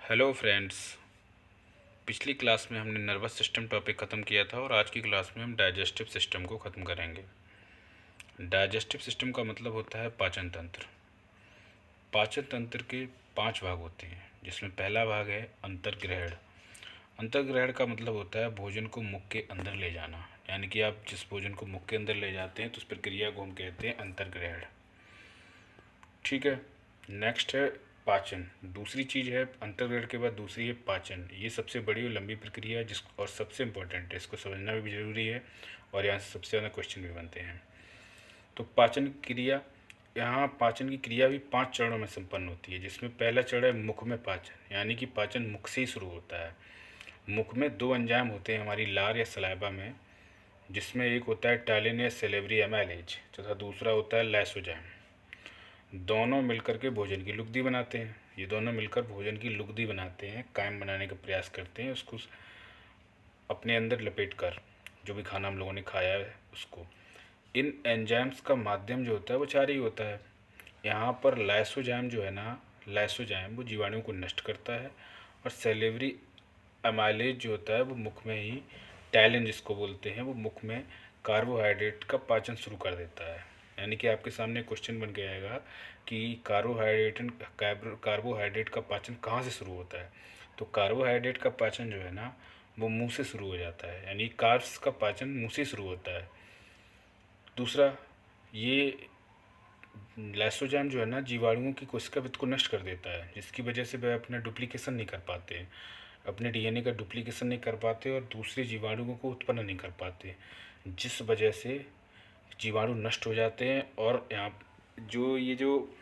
Hello friends. पिछली class में हमने नर्वस सिस्टम टॉपिक ख़त्म किया था और आज की क्लास में हम डाइजेस्टिव सिस्टम को ख़त्म करेंगे। डाइजेस्टिव सिस्टम का मतलब होता है पाचन तंत्र। पाचन तंत्र के 5 भाग होते हैं, जिसमें पहला भाग है अंतर्ग्रहण। अंतर्ग्रहण का मतलब होता है भोजन को मुख के अंदर ले जाना, यानी कि आप जिस भोजन को मुख के अंदर ले जाते हैं तो उस प्रक्रिया को हम कहते हैं अंतर्ग्रहण। ठीक है। नेक्स्ट है पाचन। दूसरी चीज़ है अंतर्ग्रहण के बाद, दूसरी है पाचन। ये सबसे बड़ी और लंबी प्रक्रिया है जिस और सबसे इम्पोर्टेंट है, इसको समझना भी ज़रूरी है और यहाँ से सबसे ज़्यादा क्वेश्चन भी बनते हैं। तो पाचन क्रिया, यहाँ पाचन की क्रिया भी 5 चरणों में संपन्न होती है, जिसमें पहला चरण है मुख में पाचन, यानी कि पाचन मुख से ही शुरू होता है। मुख में 2 एंजाइम होते हैं हमारी लार या सलाइवा में, जिसमें एक होता है टैलिन या सेलेवरी एमाइलेज तथा दूसरा होता है लाइसोजाइम। दोनों मिलकर के भोजन की लुगदी बनाते हैं। ये दोनों मिलकर भोजन की लुगदी बनाते हैं, कायम बनाने का प्रयास करते हैं, उसको अपने अंदर लपेट कर, जो भी खाना हम लोगों ने खाया है उसको। इन एंजाइम्स का माध्यम जो होता है वो क्षारीय होता है। यहाँ पर लाइसोजाइम जो है ना, लाइसोजाइम वो जीवाणुओं को नष्ट करता है, और सेलेवरी एमाइलेज जो होता है वो मुख में ही, टैलिन जिसको बोलते हैं, वो मुख में कार्बोहाइड्रेट का पाचन शुरू कर देता है। यानी कि आपके सामने क्वेश्चन बन के आएगा कि कार्बोहाइड्रेट का पाचन कहाँ से शुरू होता है। तो कार्बोहाइड्रेट का पाचन जो है ना वो मुंह से शुरू हो जाता है, यानी कार्ब्स का पाचन मुंह से शुरू होता है। दूसरा, ये लाइसोजाइम जो है ना जीवाणुओं की कोशिका भित्ति को नष्ट कर देता है, जिसकी वजह से वह अपना डुप्लीकेशन नहीं कर पाते, अपने डीएनए का डुप्लीकेशन नहीं कर पाते और दूसरे जीवाणुओं को उत्पन्न नहीं कर पाते, जिस वजह से जीवाणु नष्ट हो जाते हैं। और यहाँ ये जो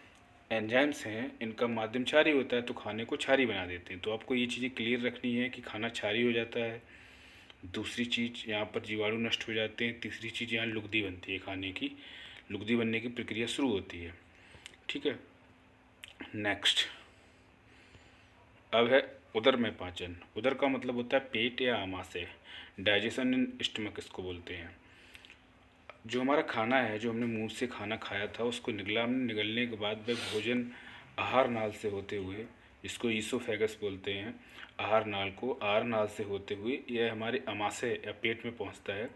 एंजाइम्स हैं इनका माध्यम क्षारीय होता है, तो खाने को क्षारीय बना देते हैं। तो आपको ये चीज़ें क्लियर रखनी है कि खाना क्षारीय हो जाता है। दूसरी चीज़, यहाँ पर जीवाणु नष्ट हो जाते हैं। तीसरी चीज़, यहाँ लुगदी बनती है, खाने की लुगदी बनने की प्रक्रिया शुरू होती है। ठीक है। नेक्स्ट, अब है उदर में पाचन। उदर का मतलब होता है पेट या आमाशय। डाइजेशन इन स्टमक इसको बोलते हैं। जो हमारा खाना है, जो हमने मुंह से खाना खाया था, उसको निगलने के बाद वह भोजन आहार नाल से होते हुए, जिसको ईसोफेगस बोलते हैं, आहार नाल से होते हुए यह हमारे आमाशय या पेट में पहुंचता है,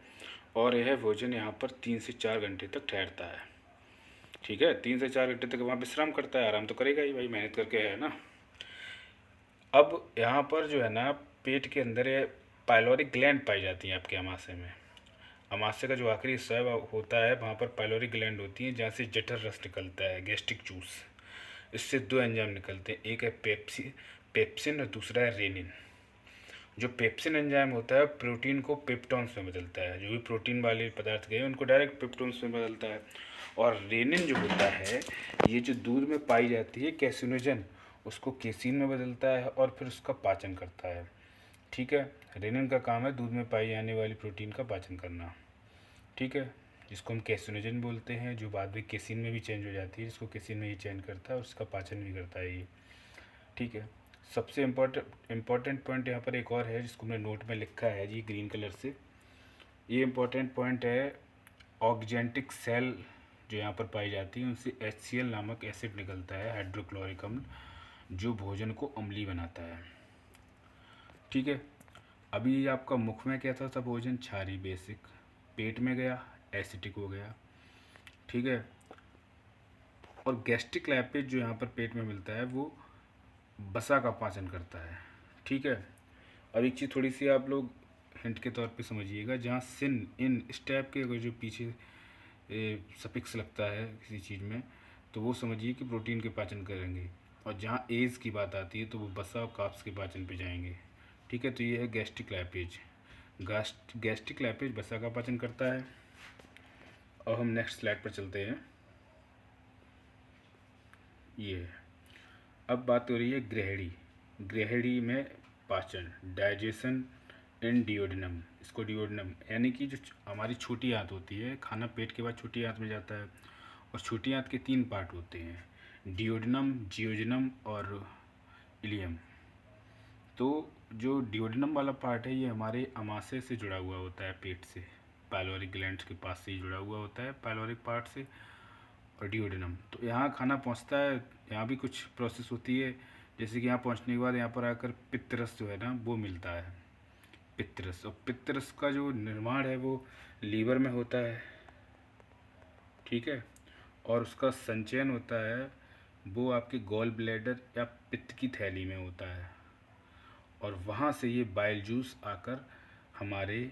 और यह भोजन यहाँ पर 3 से 4 घंटे तक ठहरता है। ठीक है, 3 से 4 घंटे तक वहाँ विश्राम करता है, आराम तो करेगा ही भाई, मेहनत करके है ना। अब यहाँ पर जो है ना पेट के अंदर ये पाइलोरी ग्लैंड पाई जाती हैं आपके आमाशय में। आमाशय का जो आखिरी हिस्सा है होता है, वहाँ पर पाइलोरी ग्लैंड होती है, जहाँ से जठर रस निकलता है, गैस्ट्रिक जूस। इससे 2 एंजाइम निकलते हैं, एक है पेप्सिन और दूसरा है रेनिन। जो पेप्सिन एंजाइम होता है प्रोटीन को पेप्टोन्स में बदलता है, जो भी प्रोटीन वाले पदार्थ गए उनको डायरेक्ट पेप्टोन्स में बदलता है। और रेनिन जो होता है, ये जो दूध में पाई जाती है कैसिनोजन, उसको केसिन में बदलता है और फिर उसका पाचन करता है। ठीक है। रेनिन का काम है दूध में पाई जाने वाली प्रोटीन का पाचन करना। ठीक है, जिसको हम कैसिनोजन बोलते हैं, जो बाद में केसिन में भी चेंज हो जाती है, जिसको केसिन में ही चेंज करता है और उसका पाचन भी करता है ये। ठीक है। सबसे इम्पोर्टेंट पॉइंट यहाँ पर एक और है, जिसको हमने नोट में लिखा है जी ग्रीन कलर से। ये इम्पोर्टेंट पॉइंट है, ऑक्जेंटिक सेल जो यहाँ पर पाई जाती है उनसे HCl नामक एसिड निकलता है, हाइड्रोक्लोरिक अम्ल, जो भोजन को अम्लीय बनाता है। ठीक है। अभी आपका मुख में क्या था भोजन क्षारीय बेसिक, पेट में गया एसिटिक हो गया। ठीक है। और गैस्ट्रिक लैपेज जो यहाँ पर पेट में मिलता है वो बसा का पाचन करता है। ठीक है। और एक चीज़ थोड़ी सी आप लोग हिंट के तौर पे समझिएगा, जहाँ सिन इन इस टाइप के अगर जो पीछे सफिक्स लगता है किसी चीज़ में, तो वो समझिए कि प्रोटीन के पाचन करेंगे, और जहाँ एज की बात आती है तो वो बसा और काप्स के पाचन पे जाएंगे। ठीक है। तो ये है गैस्ट्रिक लैपेज। गैस्ट्रिक लैपेज बसा का पाचन करता है। और हम नेक्स्ट स्लाइड पर चलते हैं। ये अब बात हो रही है ग्रहणी। ग्रहणी में पाचन, डाइजेशन इन डिओडिनम, इसको डिओडिनम यानी कि जो हमारी छोटी आंत होती है, खाना पेट के बाद छोटी आंत में जाता है, और छोटी आंत के 3 पार्ट होते हैं, डिओडिनम, जियोजिनम और इलियम। तो जो डिओडिनम वाला पार्ट है ये हमारे आमाशय से जुड़ा हुआ होता है, पेट से, पाइलोरिक ग्लैंड्स के पास से ही जुड़ा हुआ होता है, पाइलोरिक पार्ट से। और डिओडिनम, तो यहाँ खाना पहुँचता है, यहाँ भी कुछ प्रोसेस होती है, जैसे कि यहाँ पहुँचने के बाद यहाँ पर आकर पित्तरस जो है ना वो मिलता है, पित्तरस। और पित्तरस का जो निर्माण है वो लीवर में होता है, ठीक है। और उसका संचयन होता है वो आपके गॉल ब्लैडर या पित्त की थैली में होता है, और वहाँ से ये बाइल जूस आकर हमारे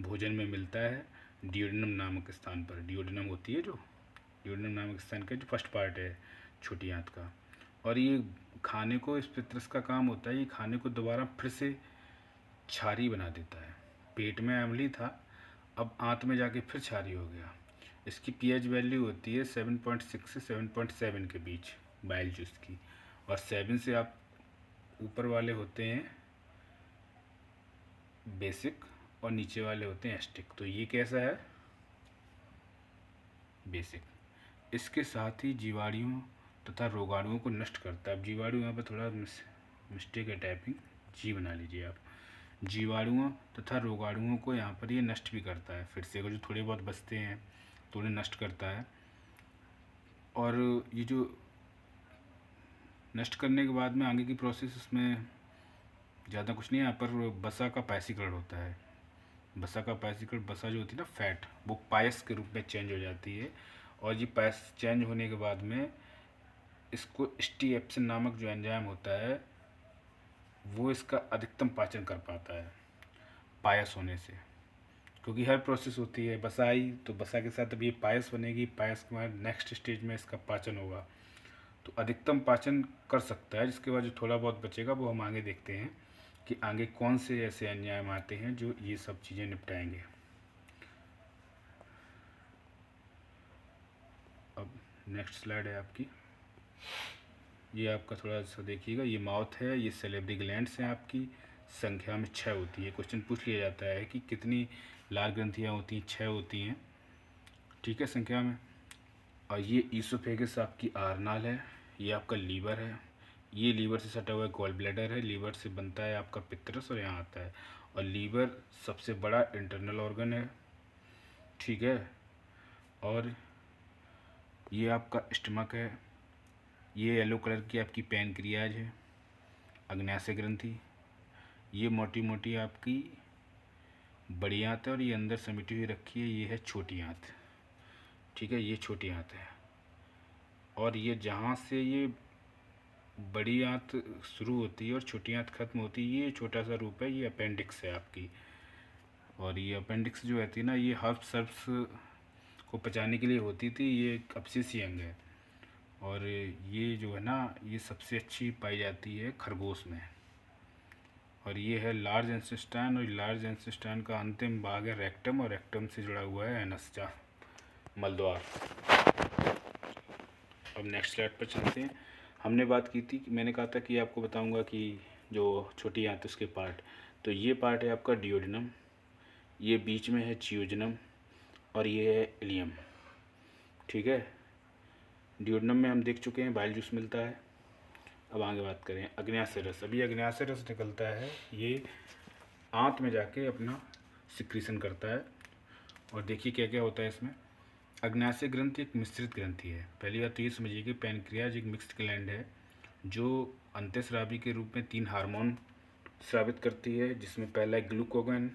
भोजन में मिलता है डियोडेनम नामक स्थान पर। डियोडेनम होती है जो, डियोडेनम नामक स्थान का जो फर्स्ट पार्ट है छोटी आंत का। और ये खाने को, इस पित्रस का काम होता है ये खाने को दोबारा फिर से क्षारी बना देता है। पेट में अम्लीय था, अब आंत में जाके फिर क्षारी हो गया। इसकी पीएच वैल्यू होती है 7.6 से 7.7 के बीच बाइल जूस की, और 7 से आप ऊपर वाले होते हैं बेसिक और नीचे वाले होते हैं एस्टिक। तो ये कैसा है, बेसिक। इसके साथ ही जीवाणुओं तथा रोगाणुओं को नष्ट करता है। अब जीवाणु यहाँ पर थोड़ा मिस्टेक है टाइपिंग, जी बना लीजिए आप। जीवाणुओं तथा रोगाणुओं को यहाँ पर ये नष्ट भी करता है, फिर से अगर जो थोड़े बहुत बचते हैं तो उन्हें नष्ट करता है। और ये जो नष्ट करने के बाद में आगे की प्रोसेस, उसमें ज़्यादा कुछ नहीं है। यहाँ पर बसा का पायसीकरण होता है। बसा का पायसीकरण, बसा जो होती है ना फैट, वो पायस के रूप में चेंज हो जाती है। और ये पायस चेंज होने के बाद में इसको स्टीएप्सिन नामक जो एंजाइम होता है वो इसका अधिकतम पाचन कर पाता है पायस होने से। क्योंकि हर प्रोसेस होती है, बसा आई तो बसा के साथ अब ये पायस बनेगी, पायस के बाद नेक्स्ट स्टेज में इसका पाचन होगा, तो अधिकतम पाचन कर सकता है। जिसके बाद जो थोड़ा बहुत बचेगा वो हम आगे देखते हैं कि आगे कौन से ऐसे एंजाइम आते हैं जो ये सब चीज़ें निपटाएंगे। अब नेक्स्ट स्लाइड है आपकी, ये आपका थोड़ा सा देखिएगा। ये माउथ है, ये सेलेब्री ग्लैंड्स हैं आपकी, संख्या में 6 होती है। क्वेश्चन पूछ लिया जाता है कि कितनी लाल ग्रंथियाँ होती हैं, 6 होती हैं, ठीक है, संख्या में। और ये ईसोफेगस आपकी आरनाल है, ये आपका लीवर है, ये लीवर से सटा हुआ गॉल ब्लैडर है, लीवर से बनता है आपका पित्तरस और यहाँ आता है। और लीवर सबसे बड़ा इंटरनल ऑर्गन है, ठीक है। और ये आपका स्टमक है, ये येलो कलर की आपकी पैनक्रियाज है, अग्न्याशय ग्रंथि, ये मोटी मोटी आपकी बड़ी आंत है, और ये अंदर समेटी हुई रखी है, ये है छोटी आंत, ठीक है, ये छोटी आंत है। और ये जहाँ से ये बड़ी आंत शुरू होती है और छोटी आंत खत्म होती है, ये छोटा सा रूप है, ये अपेंडिक्स है आपकी। और ये अपेंडिक्स जो रहती है ना, ये हर्ब सर्ब्स को पचाने के लिए होती थी, ये एक अपशिष्ट अंग है। और ये जो है ना, ये सबसे अच्छी पाई जाती है खरगोश में। और ये है लार्ज इंटेस्टाइन, और लार्ज इंटेस्टाइन का अंतिम भाग है रेक्टम, और रेक्टम से जुड़ा हुआ है एनस, मलद्वार। अब नेक्स्ट स्लाइड पर चलते हैं। हमने बात की थी कि मैंने कहा था कि आपको बताऊंगा कि जो छोटी आंत है उसके पार्ट, तो ये पार्ट है आपका डियोडेनम, ये बीच में है चियोजेनम, और ये है इलियम, ठीक है। डियोडेनम में हम देख चुके हैं बाइल जूस मिलता है। अब आगे बात करें अग्न्याशय रस। अभी अग्न्याशय रस निकलता है, ये आंत में जाके अपना सिक्रीशन करता है। और देखिए क्या क्या होता है इसमें। अग्न्याशय ग्रंथि एक मिश्रित ग्रंथि है। पहली बात तो ये समझिए कि पैनक्रियाज एक मिक्स्ड ग्लैंड है जो अंतःस्रावी के रूप में 3 हार्मोन स्रावित करती है, जिसमें पहला है ग्लूकागोन,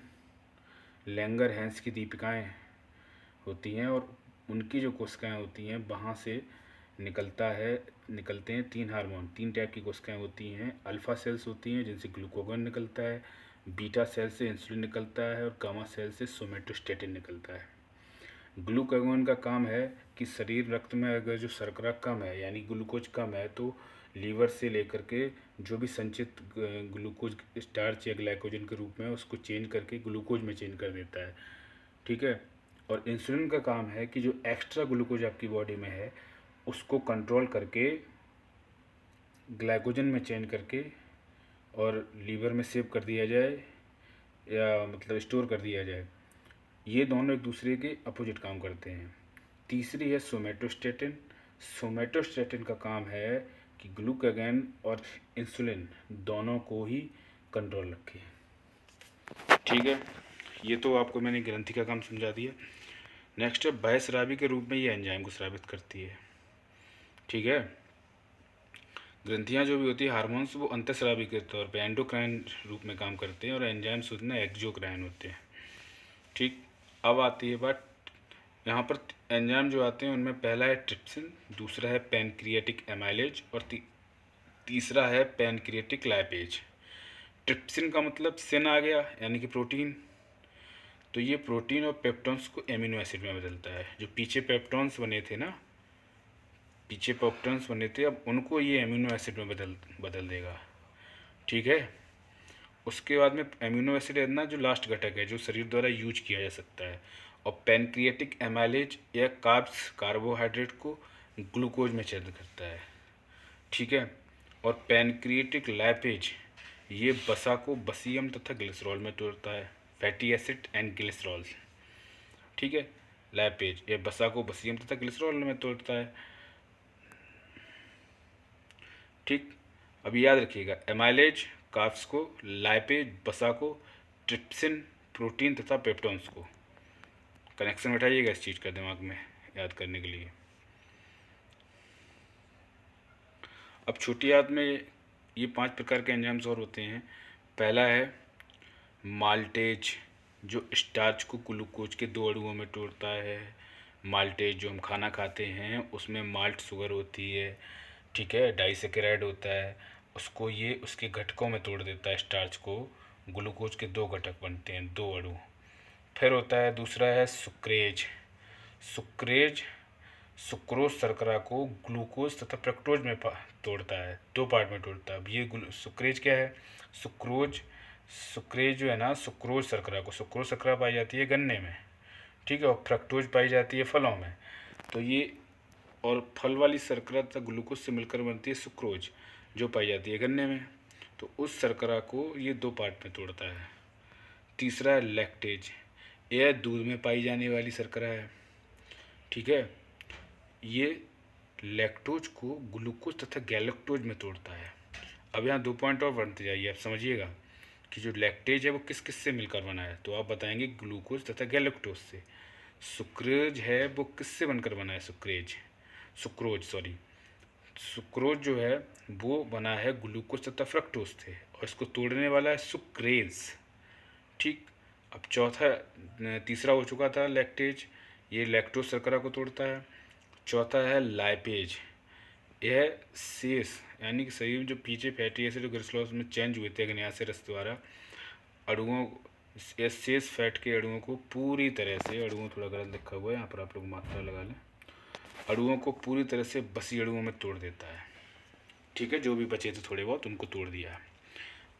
लैंगर हैंस की दीपिकाएँ होती हैं, और उनकी जो कोशिकाएँ होती हैं वहाँ से निकलते हैं 3 हार्मोन। 3 टाइप की कोशिकाएँ होती हैं। अल्फ़ा सेल्स होती हैं जिनसे ग्लूकागोन निकलता है, बीटा सेल से इंसुलिन निकलता है, और गामा सेल से सोमेटोस्टेटिन निकलता है। ग्लूकागोन का काम है कि शरीर रक्त में अगर जो शर्करा कम है यानी ग्लूकोज कम है तो लीवर से लेकर के जो भी संचित ग्लूकोज स्टार्च या ग्लाइकोजन के रूप में उसको चेंज करके ग्लूकोज में चेंज कर देता है, ठीक है। और इंसुलिन का काम है कि जो एक्स्ट्रा ग्लूकोज आपकी बॉडी में है उसको कंट्रोल करके ग्लाइकोजन में चेंज करके और लीवर में सेव कर दिया जाए, या मतलब स्टोर कर दिया जाए। ये दोनों एक दूसरे के अपोजिट काम करते हैं। तीसरी है सोमेटोस्टेटिन। सोमेटोस्टेटिन का काम है कि ग्लूकागोन और इंसुलिन दोनों को ही कंट्रोल रखे, ठीक है। ये तो आपको मैंने ग्रंथि का काम समझा दिया। नेक्स्ट है बहिस्रावी के रूप में ये एंजाइम को स्रावित करती है, ठीक है। ग्रंथियाँ जो भी होती है हार्मोन्स, वो अंतःस्रावी के तौर पे एंडोक्राइन रूप में काम करते हैं, और एंजाइम्स होते हैं एक्सोक्राइन होते हैं। ठीक, अब आती है बात यहाँ पर एंजाइम जो आते हैं उनमें पहला है ट्रिप्सिन, दूसरा है पैनक्रियाटिक एमाइलेज, और तीसरा है पैनक्रियाटिक लाइपेज। ट्रिप्सिन का मतलब सिन आ गया, यानी कि प्रोटीन। तो ये प्रोटीन और पेप्टोन्स को एमिनो एसिड में बदलता है। जो पीछे पेप्टोन्स बने थे ना, पीछे पेप्टोन्स बने थे, अब उनको ये एमिनो एसिड में बदल बदल देगा। ठीक है। उसके बाद में एमिनो एसिड है ना, जो लास्ट घटक है जो शरीर द्वारा यूज किया जा सकता है। और पैनक्रियाटिक एमाइलेज या कार्ब्स, कार्बोहाइड्रेट को ग्लूकोज में चेंज करता है। ठीक है। और पैनक्रियाटिक लैपेज ये वसा को बसीयम तथा ग्लिसरॉल में तोड़ता है, फैटी एसिड एंड ग्लिसरॉल। ठीक है। लैपेज ये वसा को बसीयम तथा ग्लिसरॉल में तोड़ता है। ठीक। अब याद रखिएगा, एमाइलेज कार्ब्स को, लाइपेज वसा को, ट्रिप्सिन प्रोटीन तथा पेप्टोन्स को। कनेक्शन बैठाइएगा इस चीज़ का दिमाग में याद करने के लिए। अब छोटी याद में ये 5 प्रकार के एंजाइम्स और होते हैं। पहला है माल्टेज, जो स्टार्च को ग्लूकोज के 2 अणुओं में तोड़ता है। माल्टेज जो हम खाना खाते हैं उसमें माल्ट शुगर होती है। ठीक है, डाइसेकेराइड होता है, उसको ये उसके घटकों में तोड़ देता है। स्टार्च को ग्लूकोज के 2 घटक बनते हैं, 2 अणु। फिर होता है दूसरा है सुक्रेज। सुक्रेज सुक्रोज शर्करा को ग्लूकोज तथा फ्रक्टोज में तोड़ता है, 2 पार्ट में तोड़ता है। अब ये सुक्रेज क्या है? सुक्रोज, सुक्रेज जो है ना, सुक्रोज शर्करा को, सुक्रोज शर्करा पाई जाती है गन्ने में। ठीक है। और फ्रक्टोज पाई जाती है फलों में। तो ये, और फल वाली शर्करा तथा ग्लूकोज से मिलकर बनती है सुक्रोज, जो पाई जाती है गन्ने में। तो उस शर्करा को ये 2 पार्ट में तोड़ता है। तीसरा है लैक्टेज, यह दूध में पाई जाने वाली शर्करा है। ठीक है। ये लैक्टोज को ग्लूकोज तथा गैलेक्टोज में तोड़ता है। अब यहाँ 2 पॉइंट और बढ़ते जाइए, आप समझिएगा कि जो लैक्टेज है वो किस किस से मिलकर बना है। तो आप बताएंगे ग्लूकोज तथा गैलेक्टोज से। सुक्रेज है वो किससे बनकर बना है? सुक्रोज सॉरी, सुक्रोज जो है वो बना है ग्लूकोज तथा फ्रक्टोज से, और इसको तोड़ने वाला है सुक्रेज। ठीक। अब तीसरा हो चुका था लैक्टेज, ये लैक्टोज शर्करा को तोड़ता है। चौथा है लाइपेज, यह शेष, यानी कि शरीर में जो पीछे फैटी एसिड और ग्लिसरॉल में चेंज हुए थे अग्न्याशय रस द्वारा, अणुओं, शेष फैट के अणुओं को पूरी तरह से, अणुओं थोड़ा गलत लिखा हुआ है यहाँ पर, आप लोग मात्रा लगा लें, अणुओं को पूरी तरह से बसी अणुओं में तोड़ देता है। ठीक है। जो भी बचे थे थोड़े बहुत उनको तोड़ दिया।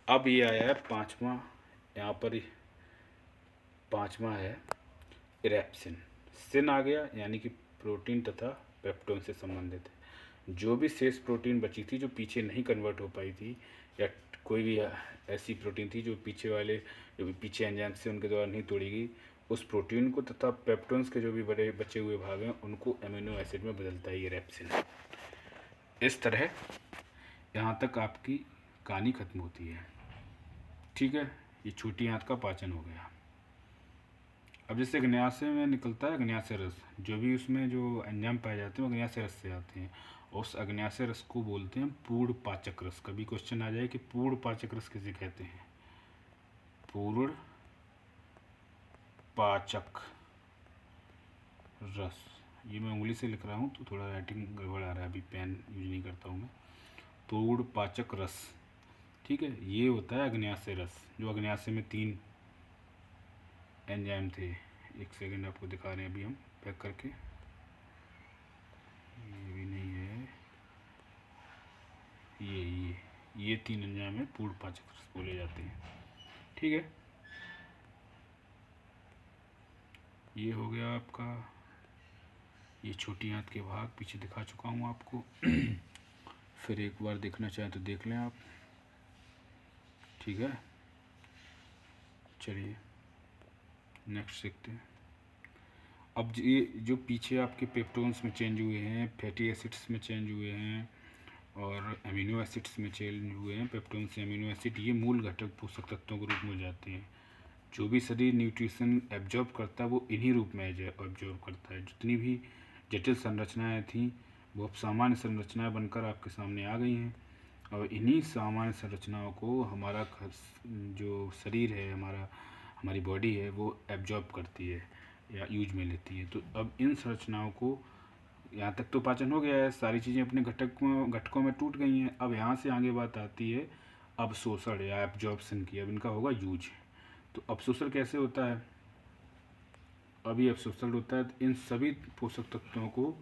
अब ये आया है पाँचवा, यहाँ पर 5वां है इरेप्सिन। सिन आ गया, यानी कि प्रोटीन तथा पेप्टोन से संबंधित है। जो भी शेष प्रोटीन बची थी जो पीछे नहीं कन्वर्ट हो पाई थी, या कोई भी ऐसी प्रोटीन थी जो पीछे वाले, जो भी पीछे एंजाइम से उनके द्वारा नहीं तोड़ी गई, उस प्रोटीन को तथा पेप्टोन्स के जो भी बड़े बचे हुए भाग हैं उनको एमिनो एसिड में बदलता है ये रेप्सिन। इस तरह यहाँ तक आपकी कहानी खत्म होती है। ठीक है। ये छोटी आंत का पाचन हो गया। अब जैसे अग्न्याशय में निकलता है अग्न्याशय रस, जो भी उसमें जो एंजाइम पाए जाते हैं वो अग्न्याशय रस से आते हैं, और उस अग्न्याशय रस को बोलते हैं पूर्ण पाचक रस। कभी क्वेश्चन आ जाए कि पूर्ण पाचक रस किसे कहते हैं? पूर्ण पाचक रस, ये मैं उंगली से लिख रहा हूँ तो थोड़ा राइटिंग गड़बड़ आ रहा है, अभी पेन यूज नहीं करता हूँ मैं। पूर्ण पाचक रस, ठीक है, ये होता है अग्न्याशय रस, जो अग्न्याशय में 3 एंजाइम थे। एक सेकंड आपको दिखा रहे हैं अभी हम पैक करके, ये भी नहीं है, ये 3 एंजाइम है, पूर्ण पाचक रस बोले जाते हैं। ठीक है। ये हो गया आपका, ये छोटी आंत के भाग पीछे दिखा चुका हूँ आपको। फिर एक बार देखना चाहें तो देख लें आप। ठीक है। चलिए नेक्स्ट देखते हैं। अब ये जो पीछे आपके पेप्टोन्स में चेंज हुए हैं, फैटी एसिड्स में चेंज हुए हैं, और अमीनो एसिड्स में चेंज हुए हैं, पेप्टोन से अमीनो एसिड, ये मूल घटक पोषक तत्वों के रूप में जाते हैं। जो भी शरीर न्यूट्रिशन एब्जॉर्ब करता है वो इन्हीं रूप में एब्जॉर्ब करता है। जितनी भी जटिल संरचनाएं थी वो अब सामान्य संरचनाएं बनकर आपके सामने आ गई हैं। और इन्हीं सामान्य संरचनाओं को हमारा जो शरीर है, हमारी बॉडी है, वो एब्जॉर्ब करती है या यूज में लेती है। तो अब इन संरचनाओं को, यहाँ तक तो पाचन हो गया है, सारी चीज़ें अपने घटकों में टूट गई हैं। अब यहाँ से आगे बात आती है अवशोषण या एब्जॉर्प्शन की। अब इनका होगा यूज। तो अवशोषण कैसे होता है? अभी अवशोषण होता है इन सभी पोषक तत्वों को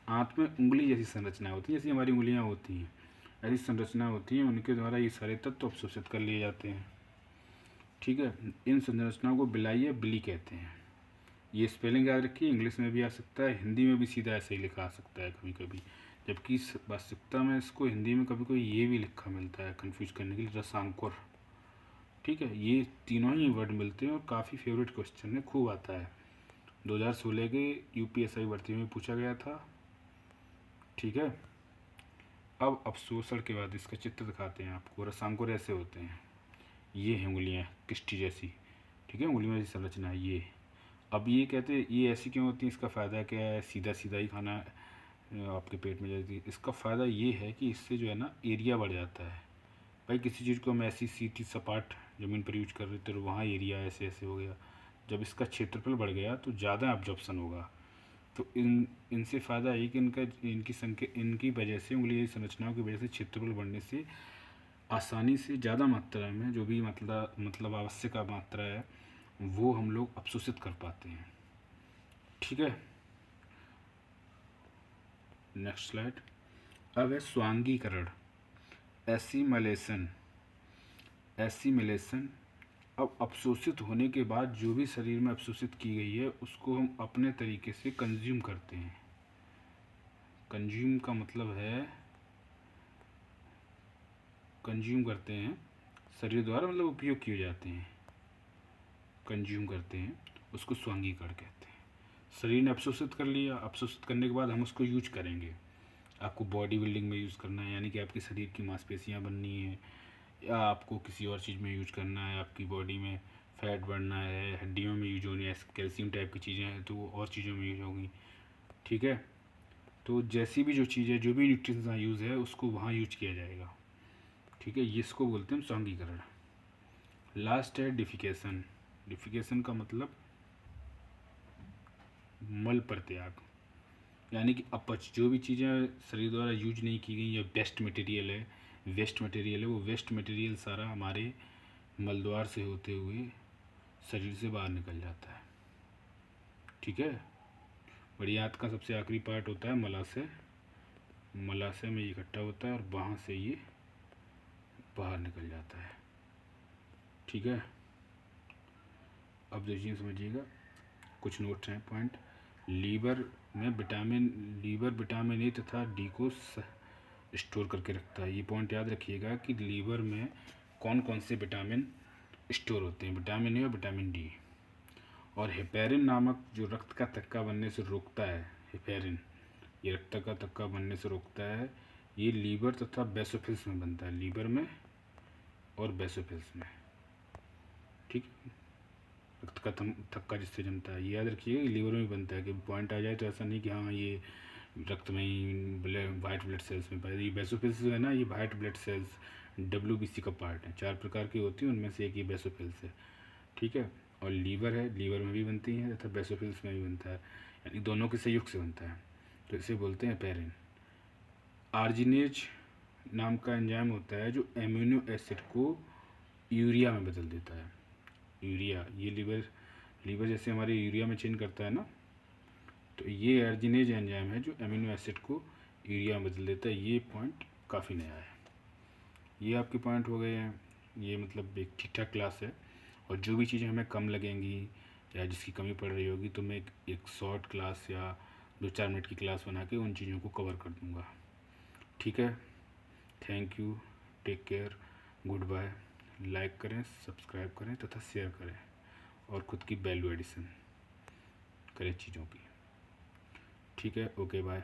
आंत में उंगली जैसी संरचना होती है, जैसी हमारी उंगलियां होती हैं, ऐसी संरचना होती है, उनके द्वारा ये सारे तत्व अवशोषित कर लिए जाते हैं। ठीक है, इन संरचनाओं को बिलाई या बिली कहते हैं। ये स्पेलिंग याद रखिए, इंग्लिश में भी आ सकता है, हिंदी में भी सीधा ऐसे ही लिखा आ सकता है कभी कभी, जबकि वास्तविकता में इसको हिंदी में कभी कोई ये भी लिखा मिलता है कन्फ्यूज करने के लिए, रसांकुर। ठीक है, ये तीनों ही वर्ड मिलते हैं और काफ़ी फेवरेट क्वेश्चन में खूब आता है। 2016 के यूपीएसआई भर्ती में पूछा गया था। ठीक है, अब अवशोषण के बाद इसका चित्र दिखाते हैं आपको। रसांकुर ऐसे होते हैं, ये हैं उंगलियाँ किस्टी जैसी। ठीक है, उंगलियों जैसी संरचना है ये। अब ये कहते हैं ये ऐसी क्यों होती है, इसका फ़ायदा क्या है? सीधा सीधा ही खाना आपके पेट में जाती है। इसका फ़ायदा ये है कि इससे जो है ना एरिया बढ़ जाता है। भाई किसी चीज़ को हम ऐसी सीधी सपाट ज़मीन पर यूज कर रहे थे तो वहाँ एरिया ऐसे ऐसे हो गया, जब इसका क्षेत्रफल बढ़ गया तो ज़्यादा एब्जॉर्प्शन होगा। तो इनसे फ़ायदा है कि इनकी संख्या, इनकी वजह से, उंगली संरचनाओं की वजह से क्षेत्रफल बढ़ने से आसानी से ज़्यादा मात्रा में जो भी मतलब आवश्यक मात्रा है वो हम लोग अवशोषित कर पाते हैं। ठीक है, नेक्स्ट स्लाइड। अब है स्वांगीकरण, एसिमिलेशन। अब अवशोषित होने के बाद जो भी शरीर में अवशोषित की गई है उसको हम अपने तरीके से कंज्यूम करते हैं। कंज्यूम का मतलब है, कंज्यूम करते हैं शरीर द्वारा, मतलब उपयोग किए जाते हैं, कंज्यूम करते हैं, उसको स्वांगीकरण कहते हैं। शरीर ने अवशोषित कर लिया, अवशोषित करने के बाद हम उसको यूज करेंगे। आपको बॉडी बिल्डिंग में यूज़ करना है, यानी कि आपके शरीर की मांसपेशियाँ बननी है, या आपको किसी और चीज़ में यूज करना है, आपकी बॉडी में फैट बढ़ना है, हड्डियों में यूज होनी है, कैल्शियम टाइप की चीज़ें हैं तो वो और चीज़ों में यूज होंगी। ठीक है, तो जैसी भी जो चीज़ है, जो भी न्यूट्रिएंट्स का यूज़ है उसको वहाँ यूज किया जाएगा। ठीक है, ये इसको बोलते हैं स्वांगीकरण। लास्ट है डिफिकेशन। डिफिकेशन का मतलब मल परित्याग, यानी कि अपच। जो भी चीज़ें शरीर द्वारा यूज नहीं की गई या वेस्ट मटेरियल है, वो वेस्ट मटेरियल सारा हमारे मलद्वार से होते हुए शरीर से बाहर निकल जाता है। ठीक है, बढ़ियात का सबसे आखिरी पार्ट होता है मलाशय। मलाशय में ये इकट्ठा होता है और वहाँ से ये बाहर निकल जाता है। ठीक है, अब देखिए समझिएगा, कुछ नोट्स हैं पॉइंट। लीवर विटामिन ए तथा डी को स्टोर करके रखता है। ये पॉइंट याद रखिएगा कि लीवर में कौन कौन से विटामिन स्टोर होते हैं, विटामिन ए और विटामिन डी। और हेपेरिन नामक जो रक्त का थक्का बनने से रोकता है, हेपेरिन ये रक्त का थक्का बनने से रोकता है। ये लीवर तथा बेसोफिल्स में बनता है, लीवर में और बेसोफिल्स में। ठीक, रक्त का थक्का जिससे जमता है, ये याद रखिए लीवर में बनता है। कि पॉइंट आ जाए तो ऐसा नहीं कि हाँ ये रक्त में ही वाइट ब्लड सेल्स में पाए। ये बेसोफिल्स है ना, ये वाइट ब्लड सेल्स WBC का पार्ट है। 4 प्रकार की होती है, उनमें से एक ये बेसोफिल्स है। ठीक है, और लीवर है, लीवर में भी बनती है तथा बेसोफिल्स में भी बनता है, यानी दोनों के संयुक्त से बनता है, तो इसे बोलते हैं पेरिन। आर्जिनेज नाम का एंजाइम होता है जो एमिनो एसिड को यूरिया में बदल देता है। यूरिया, ये लीवर जैसे हमारे यूरिया में चेंज करता है ना, तो ये आर्जिनेज एंजाइम है जो एमिनो एसिड को यूरिया में बदल देता है। ये पॉइंट काफ़ी नया है। ये आपके पॉइंट हो गए हैं। ये मतलब एक ठीक ठाक क्लास है, और जो भी चीज़ें हमें कम लगेंगी या जिसकी कमी पड़ रही होगी तो मैं एक शॉर्ट क्लास या 2-4 मिनट की क्लास बना के उन चीज़ों को कवर कर दूँगा। ठीक है, thank you, take care, good bye. Like करें, सब्सक्राइब करें तथा शेयर करें, और ख़ुद की वैल्यू एडिशन करें चीज़ों की। ठीक है, ओके बाय।